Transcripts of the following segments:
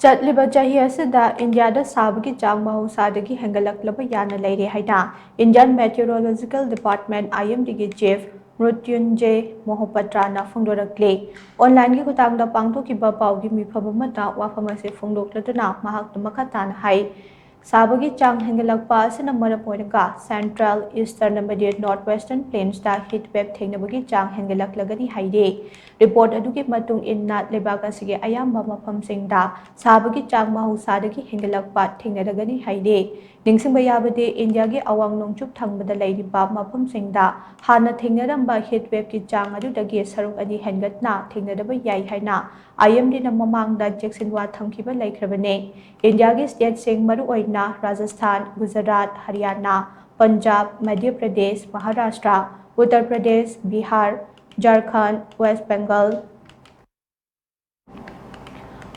ꯆꯠꯂꯤꯕ ꯆꯍꯤ ꯑꯁꯤꯗ ꯏꯟꯗꯤꯌꯥꯗ ꯁꯥꯕꯒꯤ ꯆꯥꯡ ꯃꯍꯧꯁꯥꯗꯒꯤ ꯍꯦꯟꯒꯠꯂꯛꯂꯕ ꯌꯥꯅ ꯂꯩꯔꯦ ꯍꯥꯏꯅ ꯏꯟꯗꯤꯌꯟ ꯃꯦꯇꯤꯑꯣꯔꯣꯂꯣꯖꯤꯀꯦꯜ ꯗꯤꯄꯥꯔꯠꯃꯦꯟꯠ IMDꯒꯤ ꯆꯤꯐ ꯃ꯭ꯔꯨꯇ꯭ꯌꯨꯟꯖय ꯃꯣꯍꯄꯥꯇ꯭ꯔꯥꯅ ꯐꯣꯡꯗꯣꯔꯛꯂꯤ꯫ ꯑꯣꯟꯂꯥꯏꯟꯒꯤ ꯈꯨꯠꯊꯥꯡꯗ ꯄꯥꯡꯊꯣꯛꯈꯤꯕ ꯄꯥꯎꯒꯤ ꯃꯤꯐꯝ ꯑꯃꯗ ꯋꯥꯐꯝ ꯑꯁꯤ ꯐꯣꯡꯗꯣꯛꯂꯗꯨꯅ ꯃꯍꯥꯛꯅ ꯃꯈꯥ ꯇꯥꯅ ꯍꯥꯏ ꯁꯥꯕꯒꯤ ꯆꯥꯡ ꯍꯦꯟꯒꯠꯂꯛꯄ ꯑꯁꯤꯅ ꯃꯔꯝ ꯑꯣꯏꯔꯒ ꯁꯦꯟꯇ꯭ꯔꯦꯜ, ꯏꯁꯇꯔꯟ ꯑꯃꯗꯤ ꯅꯣꯔꯊ ꯋꯦꯁꯇꯔꯟ ꯄ꯭ꯂꯦꯟꯁꯇ ꯍꯤꯠ ꯋꯦꯕ ꯊꯦꯡꯅꯕꯒꯤ ꯆꯥꯡ ꯍꯦꯟꯒꯠꯂꯛꯂꯒꯅꯤ ꯍꯥꯏꯔꯤ꯫ ꯔꯤꯄꯣꯔꯠ ꯑꯗꯨꯒꯤ ꯃꯇꯨꯡ ꯏꯟꯅ ꯂꯩꯕꯥꯛ ꯑꯁꯤꯒꯤ ꯑꯌꯥꯝꯕ ꯃꯐꯝꯁꯤꯡꯗ ꯁꯥꯕꯒꯤ ꯆꯥꯡ ꯃꯍꯧꯁꯥꯗꯒꯤ ꯍꯦꯟꯒꯠꯂꯛꯄ ꯊꯦꯡꯅꯔꯒꯅꯤ ꯍꯥꯏꯔꯤ꯫ ꯅꯤꯡꯁꯤꯡꯕ ꯌꯥꯕꯗꯤ ꯏꯟꯗꯤꯌꯥꯒꯤ ꯑꯋꯥꯡ ꯅꯣꯡꯆꯨꯞ ꯊꯪꯕꯗ ꯂꯩꯔꯤꯕ ꯃꯐꯝꯁꯤꯡꯗ ꯍꯥꯟꯅ ꯊꯦꯡꯅꯔꯝꯕ ꯍꯤꯠ ꯋꯦꯕꯀꯤ ꯆꯥꯡ ꯑꯗꯨꯗꯒꯤ ꯁꯔꯨꯛ 2 ꯍꯦꯟꯒꯠꯅ ꯊꯦꯡꯅꯔꯕ ꯌꯥꯏ ꯍꯥꯏꯅ IMDꯅ ꯃꯃꯥꯡꯗ ꯆꯦꯛꯁꯤꯟꯋꯥ ꯊꯝꯈꯤꯕ ꯂꯩꯈ꯭ꯔꯕꯅꯤ꯫ ꯏꯟꯗꯤꯌꯥꯒꯤ ꯁ꯭ꯇꯦꯠꯁꯤꯡ ꯃꯔꯨꯑꯣꯏꯅ ꯔꯥꯖꯁꯊꯥꯟ, ꯒꯨꯖꯔꯥꯠ, ꯍꯔꯤꯌꯥꯅꯥ, ꯄꯟꯖꯥꯕ, ꯃꯙ꯭ꯌ ꯄ꯭ꯔꯗꯦꯁ, ꯃꯍꯥꯔꯥꯁꯇ꯭ꯔ, ꯎꯠꯇꯔ ꯄ꯭ꯔꯗꯦꯁ, ꯕꯤꯍꯥꯔ, ꯓꯥꯔꯈꯟꯗ, ꯋꯦꯁꯠ ꯕꯦꯡꯒꯜ,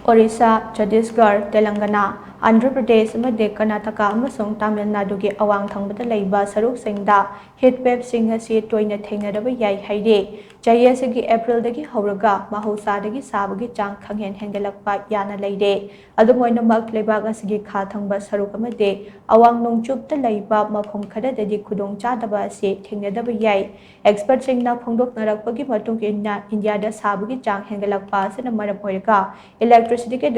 ꯑꯣꯔꯤꯁꯥ, ꯆꯠꯇꯤꯁꯒꯔ, ꯇꯦꯂꯪꯒꯥꯅꯥ, ꯑꯟꯙ꯭ꯔ ꯄ꯭ꯔꯗꯦꯁ ꯑꯃꯗꯤ ꯀꯔꯅꯥꯇꯀꯥ ꯑꯃꯁꯨꯡ ꯇꯥꯃꯤꯜ ꯅꯥꯗꯨꯒꯤ ꯑꯋꯥꯡ ꯊꯪꯕꯗ ꯂꯩꯕ ꯁꯔꯨꯛꯁꯤꯡꯗ ꯍꯤꯠ ꯋꯦꯕꯁꯤꯡ ꯑꯁꯤ ꯇꯣꯏꯅ ꯊꯦꯡꯅꯔꯕ ꯌꯥꯏ ꯍꯥꯏꯔꯤ꯫ ꯆꯍꯤ ꯑꯁꯤꯒꯤ ꯑꯦꯄ꯭ꯔꯤꯜꯗꯒꯤ ꯍꯧꯔꯒ ꯃꯍꯧꯁꯥꯗꯒꯤ ꯁꯥꯕꯒꯤ ꯆꯥꯡ ꯈꯪꯍꯦꯟ ꯍꯦꯟꯒꯠꯂꯛꯄ ꯌꯥꯅ ꯂꯩꯔꯦ꯫ ꯑꯗꯨꯝ ꯑꯣꯏꯅꯃꯛ ꯂꯩꯕꯥꯛ ꯑꯁꯤꯒꯤ ꯈꯥ ꯊꯪꯕ ꯁꯔꯨꯛ ꯑꯃꯗꯤ ꯑꯋꯥꯡ ꯅꯣꯡꯆꯨꯞꯇ ꯂꯩꯕ ꯃꯐꯝ ꯈꯔꯗꯗꯤ ꯈꯨꯗꯣꯡꯆꯥꯗꯕ ꯑꯁꯤ ꯊꯦꯡꯅꯗꯕ ꯌꯥꯏ꯫ ꯑꯦꯛꯁꯄꯔꯠꯁꯤꯡꯅ ꯐꯣꯡꯗꯣꯛꯅꯔꯛꯄꯒꯤ ꯃꯇꯨꯡ ꯏꯟꯅ ꯏꯟꯗꯤꯌꯥꯗ ꯁꯥꯕꯒꯤ ꯆꯥꯡ ꯍꯦꯟꯒꯠꯂꯛꯄ ꯑꯁꯤꯅ ꯃꯔꯝ ꯑꯣꯏꯔꯒ ꯏꯂꯦꯛꯇ꯭ꯔꯤꯁꯤꯇꯤꯒꯤ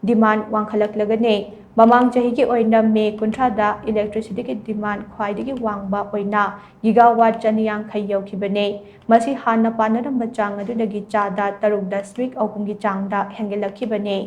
ꯗꯤꯃꯥꯟꯗ ꯋꯥꯡꯈꯠꯂꯛꯂꯒꯅꯤ꯫ ꯃꯃꯥꯡ ꯆꯍꯤꯒꯤ ꯑꯣꯏꯅ ꯃꯦ 30ꯗ ꯏꯂꯦꯛꯇ꯭ꯔꯤꯁꯤꯇꯤꯒꯤ ꯗꯤꯃꯥꯟꯗ ꯈ꯭ꯋꯥꯏꯗꯒꯤ ꯋꯥꯡꯕ ꯑꯣꯏꯅ ꯒꯤꯒꯥꯋꯥꯠ 250 ꯌꯧꯈꯤꯕꯅꯤ꯫ ꯃꯁꯤ ꯍꯥꯟꯅ ꯄꯥꯅꯔꯝꯕ ꯆꯥꯡ ꯑꯗꯨꯗꯒꯤ ꯆꯥꯗ 3.3% ꯒꯤ ꯆꯥꯡꯗ ꯍꯦꯟꯒꯠꯂꯛꯈꯤꯕꯅꯤ꯫